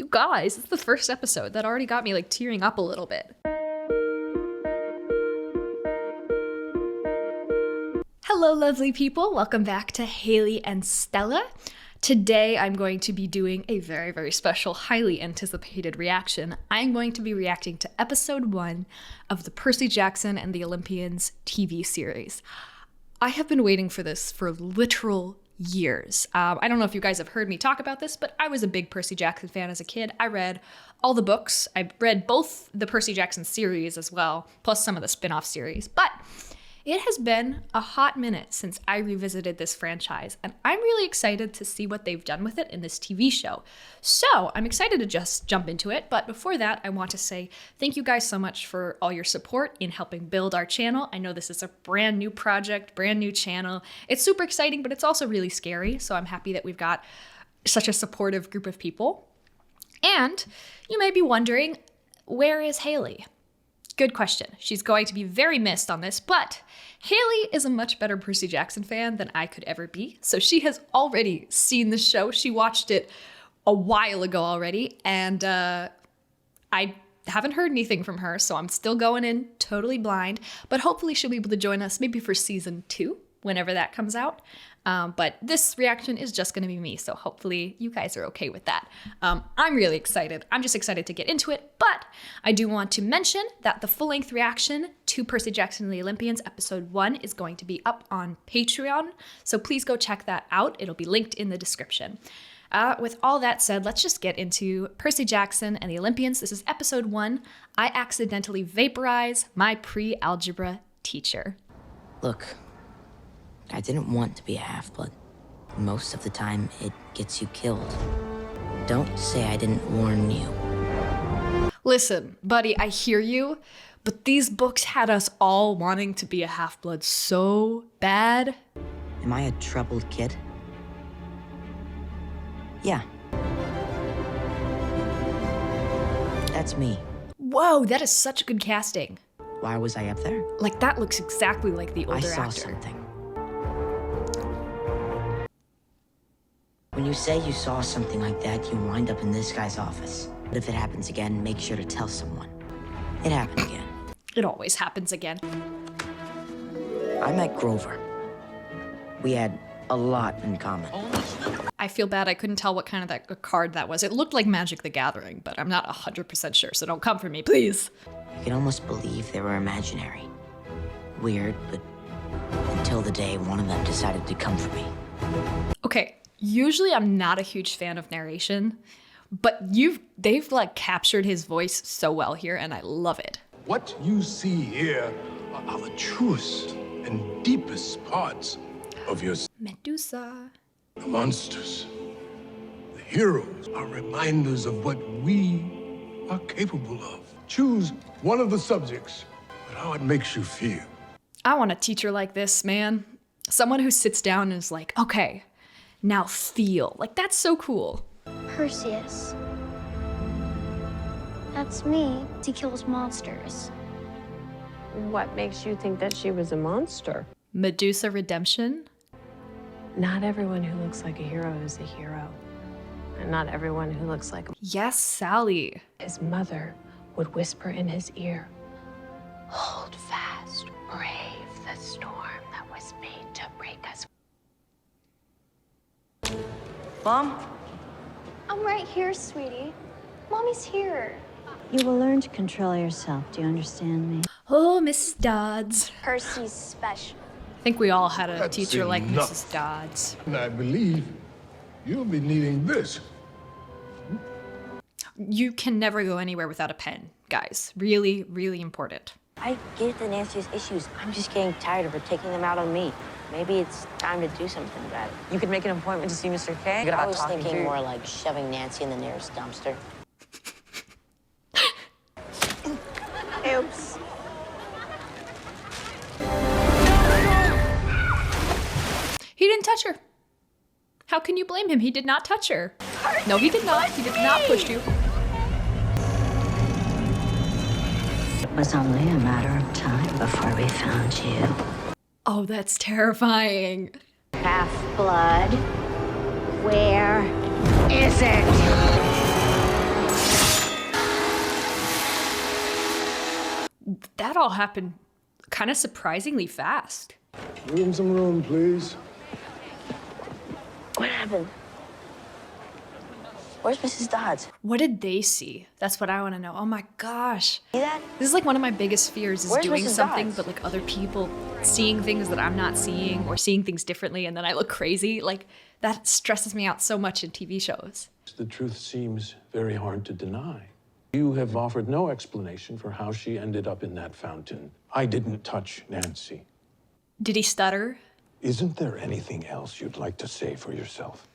You guys, it's the first episode that already got me like tearing up a little bit. Hello, lovely people. Welcome back to Hayley and Stella. Today, I'm going to be doing a very, very special, highly anticipated reaction. I'm going to be reacting to episode 1 of the Percy Jackson and the Olympians TV series. I have been waiting for this for literal years. I don't know if you guys have heard me talk about this, but I was a big Percy Jackson fan as a kid. I read all the books. I read both the Percy Jackson series as well, plus some of the spin-off series. But it has been a hot minute since I revisited this franchise, and I'm really excited to see what they've done with it in this TV show. So I'm excited to just jump into it, but before that, I want to say thank you guys so much for all your support in helping build our channel. I know this is a brand new project, brand new channel. It's super exciting, but it's also really scary, so I'm happy that we've got such a supportive group of people. And you may be wondering, where is Hayley? Good question. She's going to be very missed on this, but Hayley is a much better Percy Jackson fan than I could ever be. So she has already seen the show. She watched it a while ago already, and I haven't heard anything from her, so I'm still going in totally blind, but hopefully she'll be able to join us maybe for season 2, whenever that comes out. But this reaction is just going to be me, so hopefully you guys are okay with that. I'm really excited. I'm just excited to get into it, but I do want to mention that the full-length reaction to Percy Jackson and the Olympians episode 1 is going to be up on Patreon, so please go check that out. It'll be linked in the description. With all that said, let's just get into Percy Jackson and the Olympians. This is episode 1. I accidentally vaporize my pre-algebra teacher. Look, I didn't want to be a half-blood. Most of the time, it gets you killed. Don't say I didn't warn you. Listen, buddy, I hear you, but these books had us all wanting to be a half-blood so bad. Am I a troubled kid? Yeah. That's me. Whoa, that is such good casting. Why was I up there? Like, that looks exactly like the older actor. I saw something. When you say you saw something like that, you wind up in this guy's office. But if it happens again, make sure to tell someone. It happened again. It always happens again. I met Grover. We had a lot in common. I feel bad I couldn't tell what kind of card that was. It looked like Magic the Gathering, but I'm not 100% sure, so don't come for me, please. I could almost believe they were imaginary. Weird, but until the day one of them decided to come for me. Okay, usually I'm not a huge fan of narration, but they've like captured his voice so well here, and I love it. What you see here are the truest and deepest parts of your Medusa. The monsters. The heroes are reminders of what we are capable of. Choose one of the subjects, but how it makes you feel. I want a teacher like this, man. Someone who sits down and is like, okay, now feel. Like, that's so cool. Perseus. That's me. He kills monsters. What makes you think that she was a monster? Medusa redemption? Not everyone who looks like a hero is a hero. And not everyone who looks like a... Yes, Sally. His mother would whisper in his ear, "Hold fast, brave the storm that was made to break us." Mom? I'm right here, sweetie. Mommy's here. You will learn to control yourself. Do you understand me? Oh, Miss Dodds. Percy's special. I think we all had a That's teacher like enough. Mrs. Dodds. And I believe you'll be needing this. You can never go anywhere without a pen, guys. Really, really important. I get the Nancy's issues. I'm just getting tired of her taking them out on me. Maybe it's time to do something about it. You could make an appointment to see Mr. K. I was thinking more like shoving Nancy in the nearest dumpster. Oops. He didn't touch her. How can you blame him? He did not touch her. No, he did not. He did not push you. It was only a matter of time before we found you. Oh, that's terrifying. Half-blood. Where is it? that all happened kind of surprisingly fast. Some room, please. What happened? Where's Mrs. Dodds? What did they see? That's what I want to know. Oh my gosh. See that? This is like one of my biggest fears is Where's doing Mrs. something, Dodds? but like other people seeing things that I'm not seeing or seeing things differently and then I look crazy. Like that stresses me out so much in TV shows. The truth seems very hard to deny. You have offered no explanation for how she ended up in that fountain. I didn't touch Nancy. Did he stutter? Isn't there anything else you'd like to say for yourself?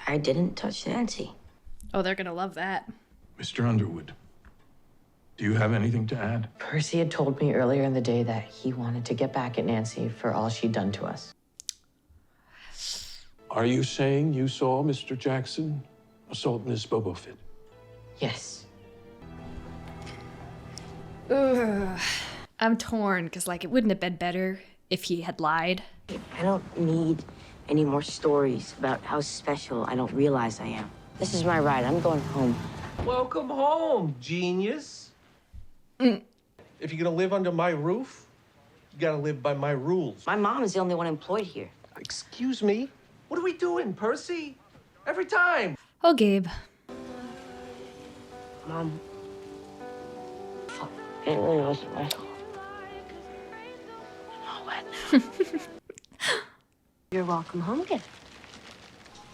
I didn't touch Nancy. Oh, they're gonna love that. Mr. Underwood, do you have anything to add? Percy had told me earlier in the day that he wanted to get back at Nancy for all she'd done to us. Are you saying you saw Mr. Jackson assault Miss Bobofit? Yes. Ugh. I'm torn because like it wouldn't have been better if he had lied. I don't need any more stories about how special I don't realize I am. This is my ride. I'm going home. Welcome home, genius. If you're gonna live under my roof, you gotta live by my rules. My mom is the only one employed here. Excuse me? What are we doing, Percy? Every time. Oh, Gabe. Mom. Fuck. It really wasn't my fault. I'm all wet now. You're welcome home again.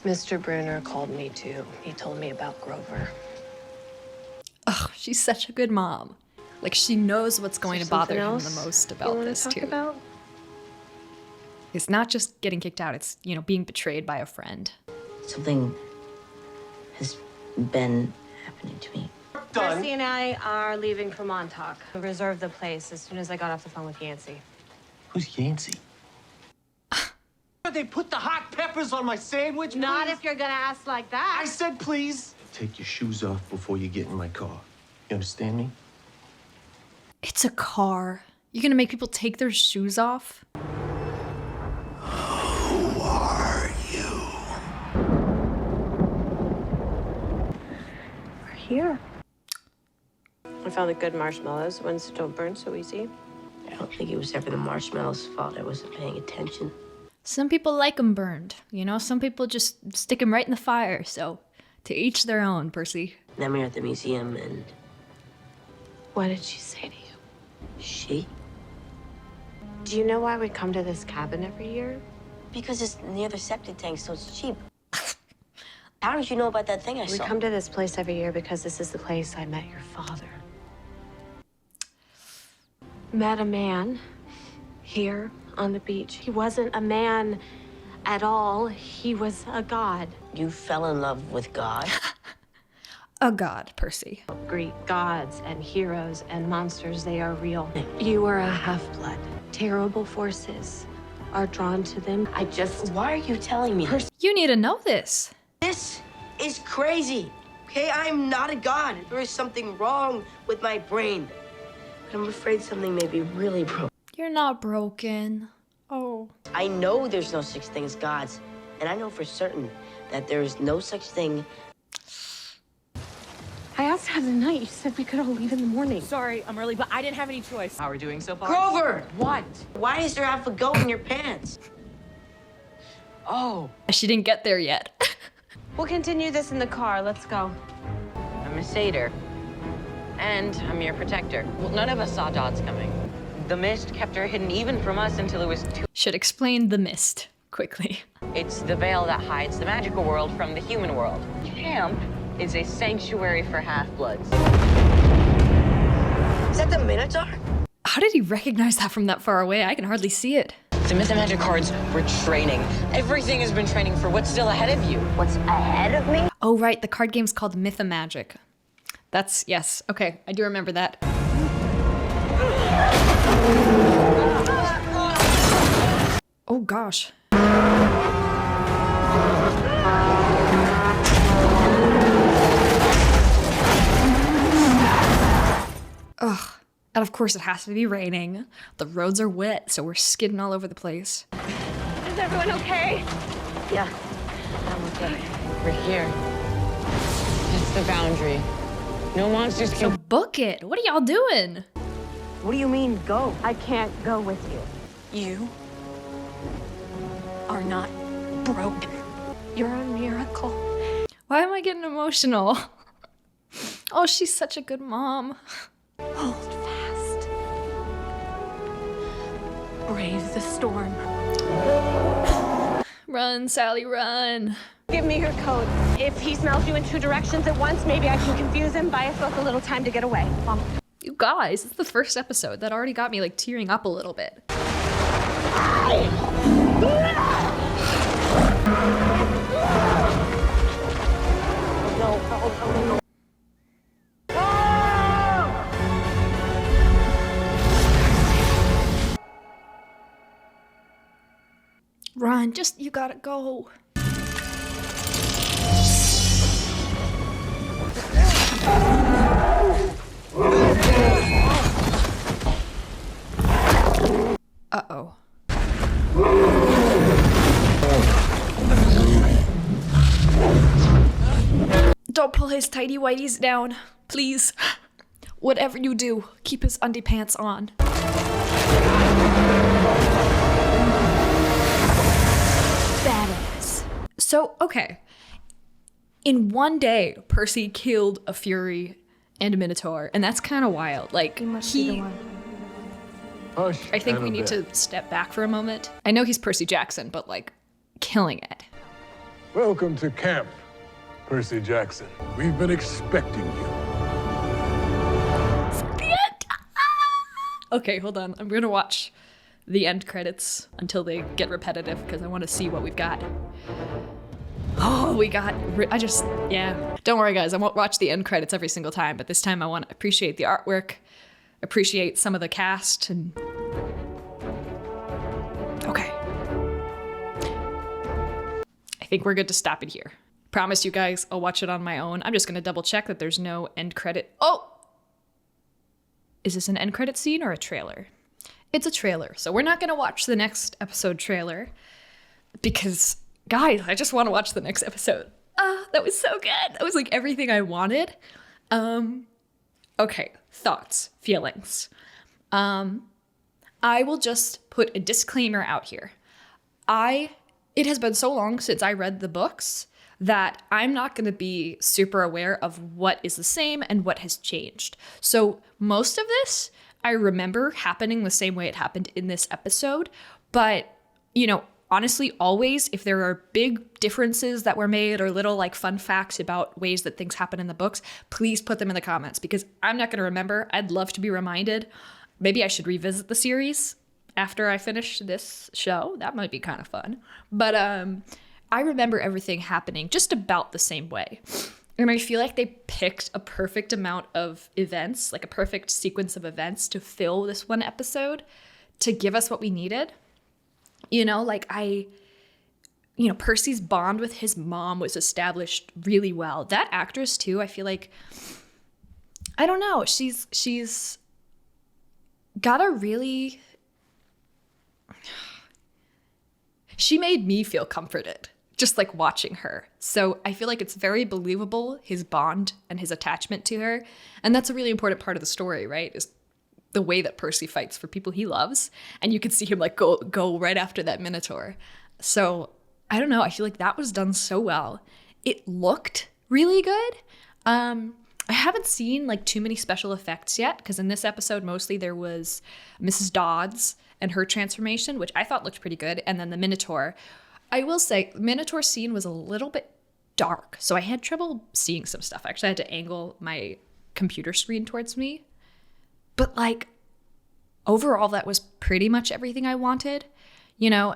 Mr. Bruner called me too. He told me about Grover. Ugh, she's such a good mom. Like she knows what's going to bother him the Something most else about you wanna this talk too. about? It's not just getting kicked out, it's, you know, being betrayed by a friend. Something has been happening to me. Done. Percy and I are leaving for Montauk. I reserved the place as soon as I got off the phone with Yancey. Who's Yancey? They put the hot peppers on my sandwich, Not please? if you're gonna ask like that. I said please. Take your shoes off before you get in my car. You understand me? It's a car. You're gonna make people take their shoes off? Who are you? We're here. I found the good marshmallows, ones that don't burn so easy. I don't think it was ever the marshmallows' fault I wasn't paying attention. Some people like them burned, you know? Some people just stick them right in the fire, so to each their own, Percy. Then we were at the museum and What did she say to you? she, Do you know why we come to this cabin every year? because it's near the septic tank, so it's cheap. How did you know about that thing I We saw? come to this place every year because this is the place I met your father. Met a man here on the beach. He wasn't a man at all. He was a god. You fell in love with God? A god, Percy. Greek gods and heroes and monsters, they are real. You are a half-blood. Terrible forces are drawn to them. Why are you telling me this? You need to know this. This is crazy. Okay, I'm not a god. There is something wrong with my brain. But I'm afraid something may be really broken. You're not broken. Oh. I know there's no such thing as gods. And I know for certain that there is no such thing. I asked how the night. You said we could all leave in the morning. Sorry, I'm early, but I didn't have any choice. How are we doing so far? Grover! What? Why is there half a goat in your pants? Oh, She didn't get there yet. We'll continue this in the car. Let's go. I'm a satyr. And I'm your protector. Well, none of us saw Dodds coming. The mist kept her hidden even from us until it was too... Should explain the mist quickly. It's the veil that hides the magical world from the human world. Camp is a sanctuary for half-bloods. Is that the Minotaur? How did he recognize that from that far away? I can hardly see it. The Myth and Magic cards were training. Everything has been training for what's still ahead of you. What's ahead of me? Oh, right. The card game's called Myth and Magic. That's, yes. Okay, I do remember that. Oh, gosh. Ugh. And of course it has to be raining. The roads are wet, so we're skidding all over the place. Is everyone okay? Yeah, I'm okay. We're here. It's the boundary. No monsters So can... book it. What are y'all doing? What do you mean, go? I can't go with you. You are not broken. You're a miracle. Why am I getting emotional? Oh, she's such a good mom. Hold fast. Brave the storm. Run, Sally, run. Give me your code. If he smells you in 2 directions at once, maybe I can confuse him, buy us both a little time to get away. You guys, it's the first episode. That already got me like tearing up a little bit. Run, just, you gotta go. Uh-oh. Don't pull his tighty whities down, please. Whatever you do, keep his underpants on. Badass. So, okay. In one day, Percy killed a Fury and a Minotaur, and that's kind of wild. Like, Hush, I think we need to step back for a moment. I know he's Percy Jackson, but like, killing it. Welcome to camp, Percy Jackson. We've been expecting you. The end. Okay, hold on. I'm gonna watch the end credits until they get repetitive because I want to see what we've got. Oh, we got, yeah. Don't worry, guys. I won't watch the end credits every single time, but this time I want to appreciate the artwork, appreciate some of the cast, and okay. I think we're good to stop it here. Promise you guys, I'll watch it on my own. I'm just gonna double check that there's no end credit. Oh! Is this an end credit scene or a trailer? It's a trailer, so we're not gonna watch the next episode trailer because, guys, I just want to watch the next episode. That was so good. That was like everything I wanted. Okay, thoughts, feelings. I will just put a disclaimer out here. It has been so long since I read the books that I'm not going to be super aware of what is the same and what has changed. So most of this I remember happening the same way it happened in this episode, but, you know, honestly, always, if there are big differences that were made or little like fun facts about ways that things happen in the books, please put them in the comments because I'm not going to remember. I'd love to be reminded. Maybe I should revisit the series after I finish this show. That might be kind of fun. But I remember everything happening just about the same way. And I feel like they picked a perfect amount of events, like a perfect sequence of events to fill this one episode to give us what we needed. You know, like Percy's bond with his mom was established really well. That actress too, I feel like, I don't know, she's got a really, she made me feel comforted just like watching her. So I feel like it's very believable, his bond and his attachment to her. And that's a really important part of the story, right? Is the way that Percy fights for people he loves. And you can see him like go right after that Minotaur. So I don't know. I feel like that was done so well. It looked really good. I haven't seen like too many special effects yet because in this episode, mostly there was Mrs. Dodds and her transformation, which I thought looked pretty good. And then the Minotaur. I will say the Minotaur scene was a little bit dark. So I had trouble seeing some stuff. I actually had to angle my computer screen towards me. But like, overall, that was pretty much everything I wanted. You know,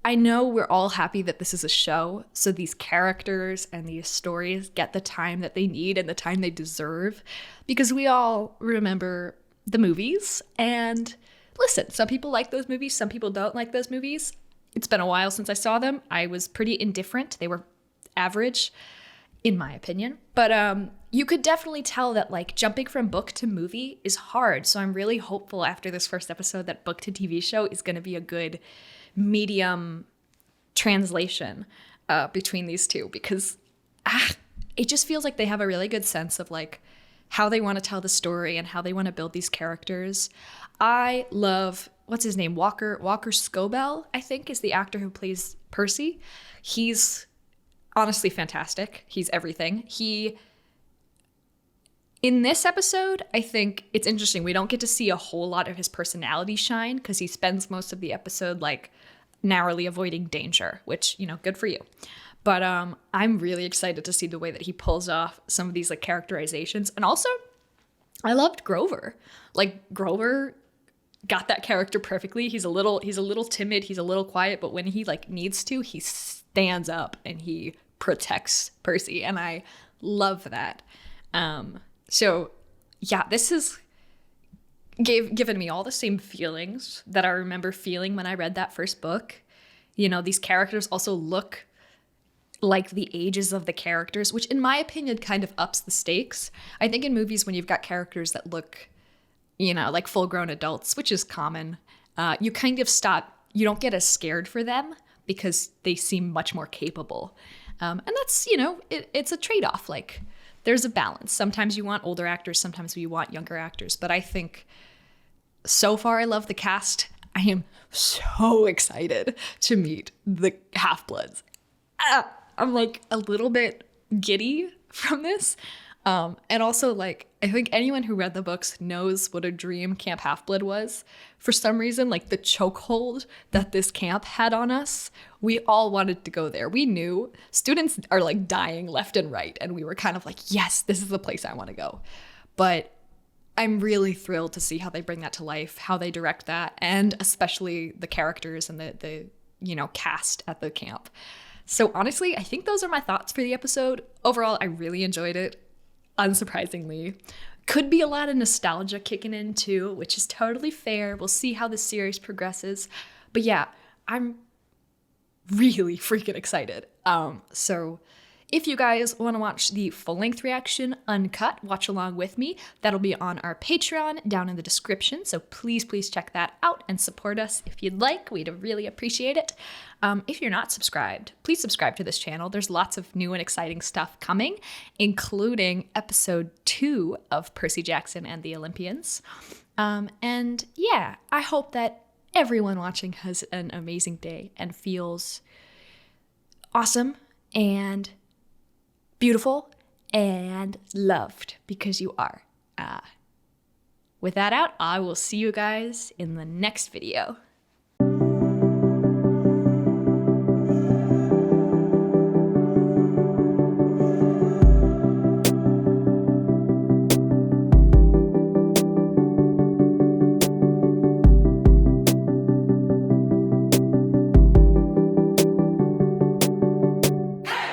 I know we're all happy that this is a show, so these characters and these stories get the time that they need and the time they deserve, because we all remember the movies. And listen, some people like those movies, some people don't like those movies. It's been a while since I saw them. I was pretty indifferent. They were average, in my opinion. But you could definitely tell that like jumping from book to movie is hard. So I'm really hopeful after this first episode that book to TV show is going to be a good medium translation between these two, because it just feels like they have a really good sense of like how they want to tell the story and how they want to build these characters. I love, what's his name? Walker Scobell, I think, is the actor who plays Percy. He's honestly fantastic. He's everything. In this episode, I think it's interesting. We don't get to see a whole lot of his personality shine because he spends most of the episode like narrowly avoiding danger, which, you know, good for you. But I'm really excited to see the way that he pulls off some of these like characterizations. And also, I loved Grover. Like, Grover got that character perfectly. He's a little timid, he's a little quiet, but when he like needs to, he stands up and he protects Percy, and I love that. So yeah, this has given me all the same feelings that I remember feeling when I read that first book. You know, these characters also look like the ages of the characters, which in my opinion kind of ups the stakes. I think in movies when you've got characters that look, you know, like full-grown adults, which is common, you kind of you don't get as scared for them because they seem much more capable. And that's, you know, it's a trade-off. Like, there's a balance. Sometimes you want older actors, sometimes you want younger actors. But I think so far I love the cast. I am so excited to meet the Half-Bloods. I'm like a little bit giddy from this. And also, like, I think anyone who read the books knows what a dream Camp Half-Blood was. For some reason, like, the chokehold that this camp had on us, we all wanted to go there. We knew students are like dying left and right, and we were kind of like, yes, this is the place I want to go. But I'm really thrilled to see how they bring that to life, how they direct that, and especially the characters and the you know, cast at the camp. So honestly, I think those are my thoughts for the episode. Overall, I really enjoyed it. Unsurprisingly. Could be a lot of nostalgia kicking in too, which is totally fair. We'll see how the series progresses. But yeah, I'm really freaking excited. So if you guys want to watch the full-length reaction uncut, watch along with me. That'll be on our Patreon down in the description. So please check that out and support us if you'd like. We'd really appreciate it. If you're not subscribed, please subscribe to this channel. There's lots of new and exciting stuff coming, including episode 2 of Percy Jackson and the Olympians. And yeah, I hope that everyone watching has an amazing day and feels awesome and beautiful and loved, because you are. With that out, I will see you guys in the next video.